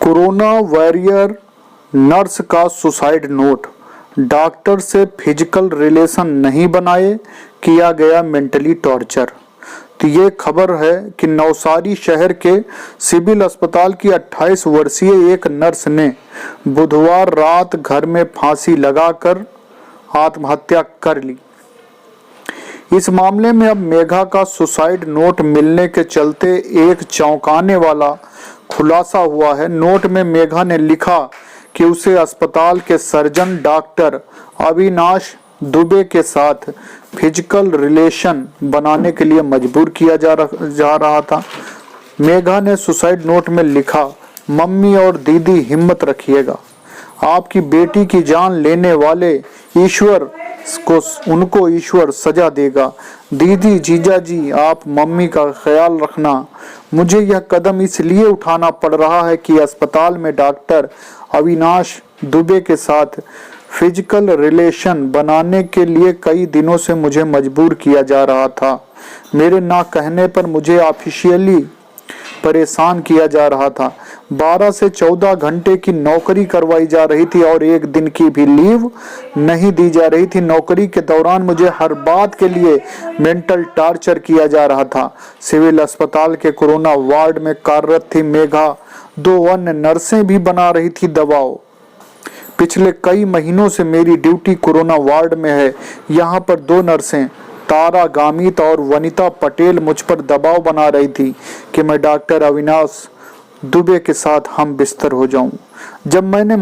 Corona warrior nurse का suicide note, doctor से physical relation नहीं बनाए, किया गया मेंटली टॉर्चर। तो ये खबर है कि नवसारी शहर के सिविल अस्पताल की 28 वर्षीय एक नर्स ने बुधवार रात घर में फांसी लगाकर आत्महत्या कर ली। इस मामले में अब मेघा का सुसाइड नोट मिलने के चलते एक चौंकाने वाला खुलासा हुआ है। नोट में मेघा ने लिखा कि उसे अस्पताल के सर्जन डॉक्टर अविनाश दुबे के साथ फिजिकल रिलेशन बनाने के लिए मजबूर किया जा रहा था। मेघा ने सुसाइड नोट में लिखा, मम्मी और दीदी हिम्मत रखिएगा, आपकी बेटी की जान लेने वाले ईश्वर को उनको ईश्वर सजा देगा। दीदी जीजा जी आप मम्मी का ख्याल रखना। मुझे यह कदम इसलिए उठाना पड़ रहा है कि अस्पताल में डॉक्टर अविनाश दुबे के साथ फिजिकल रिलेशन बनाने के लिए कई दिनों से मुझे मजबूर किया जा रहा था। मेरे ना कहने पर मुझे ऑफिशियली परेशान किया जा रहा था। 12 से 14 घंटे की नौकरी करवाई जा रही थी और एक दिन की भी लीव नहीं दी जा रही थी। नौकरी के दौरान मुझे हर बात के लिए मेंटल टॉर्चर किया जा रहा था। सिविल अस्पताल के कोरोना वार्ड में कार्यरत थी मेघा। 2 अन्य नर्सें भी बना रही थी दबाव। पिछले कई महीनों से मेरी ड्यूटी कोरोना वार्ड में है। यहाँ पर 2 नर्सें तारा गामित और वनिता पटेल मुझ पर दबाव बना रही थी कि मैं डॉक्टर अविनाश दुबे के साथ हम बिस्तर हो जाऊं। जब मैंने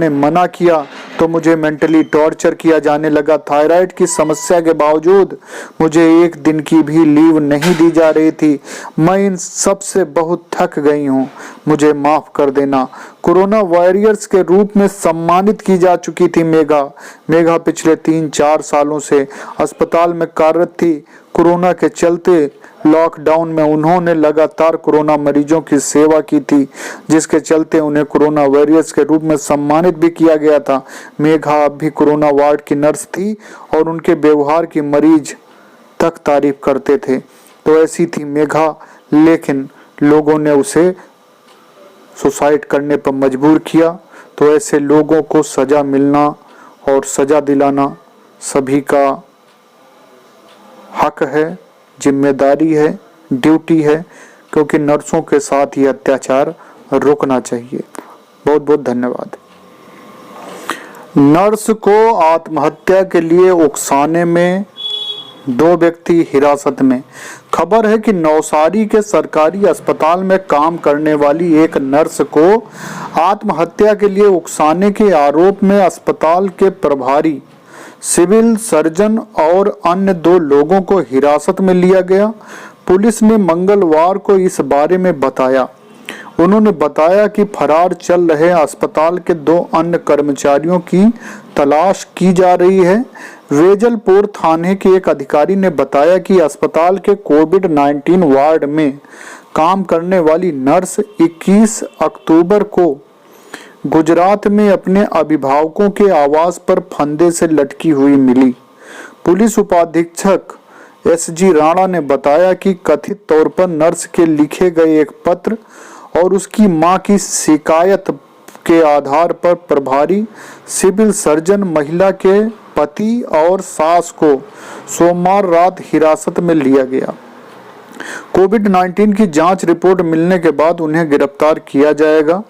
मना किया तो मुझे मेंटली टॉर्चर किया जाने लगा। थायराइड की समस्या के बावजूद मुझे एक दिन की भी लीव नहीं दी जा रही थी। मैं इन सब से बहुत थक गई हूँ, मुझे माफ कर देना। कोरोना वॉरियर्स के रूप में सम्मानित की जा चुकी थी मेघा पिछले 3-4 सालों से अस्पताल में कार्यरत थी। कोरोना के चलते लॉकडाउन में उन्होंने लगातार कोरोना मरीजों की सेवा की थी, जिसके चलते उन्हें कोरोना वॉरियर्स के रूप में सम्मानित भी किया गया था। मेघा अब भी कोरोना वार्ड की नर्स थी और उनके व्यवहार की मरीज तक तारीफ करते थे। तो ऐसी थी मेघा, लेकिन लोगों ने उसे सुसाइड करने पर मजबूर किया। तो ऐसे लोगों को सजा मिलना और सजा दिलाना सभी का हक है, जिम्मेदारी है, ड्यूटी है, क्योंकि नर्सों के साथ ये अत्याचार रुकना चाहिए। बहुत बहुत धन्यवाद। नर्स को आत्महत्या के लिए उकसाने में 2 व्यक्ति हिरासत में। खबर है कि नवसारी के सरकारी अस्पताल में काम करने वाली एक नर्स को आत्महत्या के लिए उकसाने के आरोप में अस्पताल के प्रभारी सिविल सर्जन और अन्य 2 लोगों को हिरासत में लिया गया। पुलिस ने मंगलवार को इस बारे में बताया। उन्होंने बताया कि फरार चल रहे अस्पताल के 2 अन्य कर्मचारियों की तलाश की जा रही है। वेजलपुर थाने के एक अधिकारी ने बताया कि अस्पताल के कोविड-19 वार्ड में काम करने वाली नर्स 21 अक्टूबर को गुजरात में अपने अभिभावकों के आवास पर फंदे से लटकी हुई मिली। पुलिस उपाधीक्षक SG राणा ने बताया कि कथित तौर पर नर्स के लिखे गए एक पत्र और उसकी मां की शिकायत के आधार पर प्रभारी सिविल सर्जन महिला के पति और सास को सोमवार रात हिरासत में लिया गया। कोविड-19 की जांच रिपोर्ट मिलने के बाद उन्हें गिरफ्तार किया जाएगा।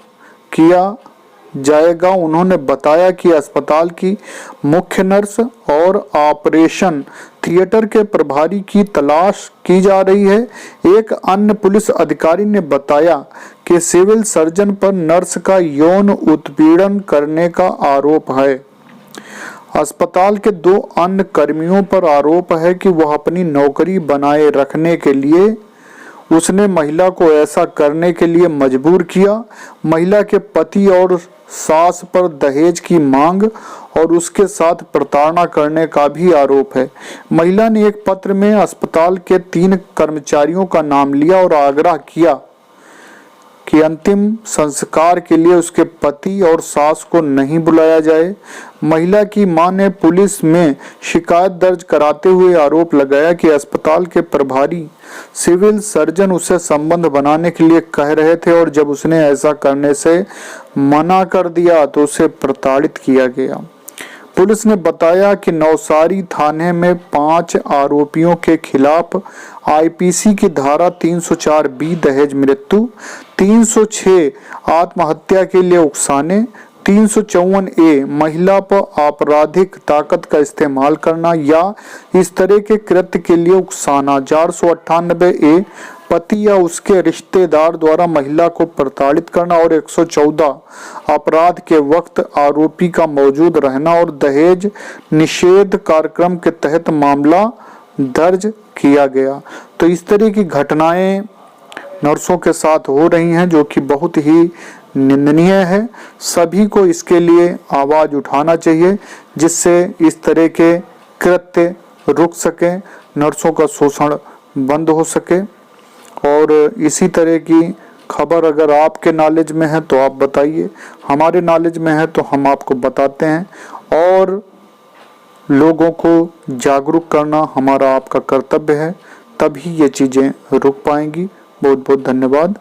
उन्होंने बताया कि अस्पताल की मुख्य नर्स और ऑपरेशन थिएटर के प्रभारी की तलाश की जा रही है। एक अन्य पुलिस अधिकारी ने बताया कि सिविल सर्जन पर नर्स का यौन उत्पीड़न करने का आरोप है। अस्पताल के 2 अन्य कर्मियों पर आरोप है कि वह अपनी नौकरी बनाए रखने के लिए उसने महिला को ऐसा करने के लिए मजबूर किया। महिला के पति और सास पर दहेज की मांग और उसके साथ प्रताड़ना करने का भी आरोप है। महिला ने एक पत्र में अस्पताल के 3 कर्मचारियों का नाम लिया और आग्रह किया कि अंतिम संस्कार के लिए उसके पति और सास को नहीं बुलाया जाए। महिला की मां ने पुलिस में शिकायत दर्ज कराते हुए आरोप लगाया कि अस्पताल के प्रभारी सिविल सर्जन उसे संबंध बनाने के लिए कह रहे थे और जब उसने ऐसा करने से मना कर दिया तो उसे प्रताड़ित किया गया। पुलिस ने बताया कि नवसारी थाने में 5 आरोपियों के खिलाफ आईपीसी की धारा 304 बी दहेज मृत्यु, 306 आत्महत्या के लिए उकसाने, 354 ए महिला पर आपराधिक ताकत का इस्तेमाल करना या इस तरह के कृत्य के लिए उकसाना, 498 ए पति या उसके रिश्तेदार द्वारा महिला को प्रताड़ित करना और 114 अपराध के वक्त आरोपी का मौजूद रहना और दहेज निषेध कार्यक्रम के तहत मामला दर्ज किया गया। तो इस तरह की घटनाएं नर्सों के साथ हो रही हैं जो कि बहुत ही निंदनीय है। सभी को इसके लिए आवाज उठाना चाहिए जिससे इस तरह के कृत्य रुक सके, नर्सों का शोषण बंद हो सके। और इसी तरह की खबर अगर आपके नॉलेज में है तो आप बताइए, हमारे नॉलेज में है तो हम आपको बताते हैं। और लोगों को जागरूक करना हमारा आपका कर्तव्य है, तभी ये चीज़ें रुक पाएंगी। बहुत बहुत धन्यवाद।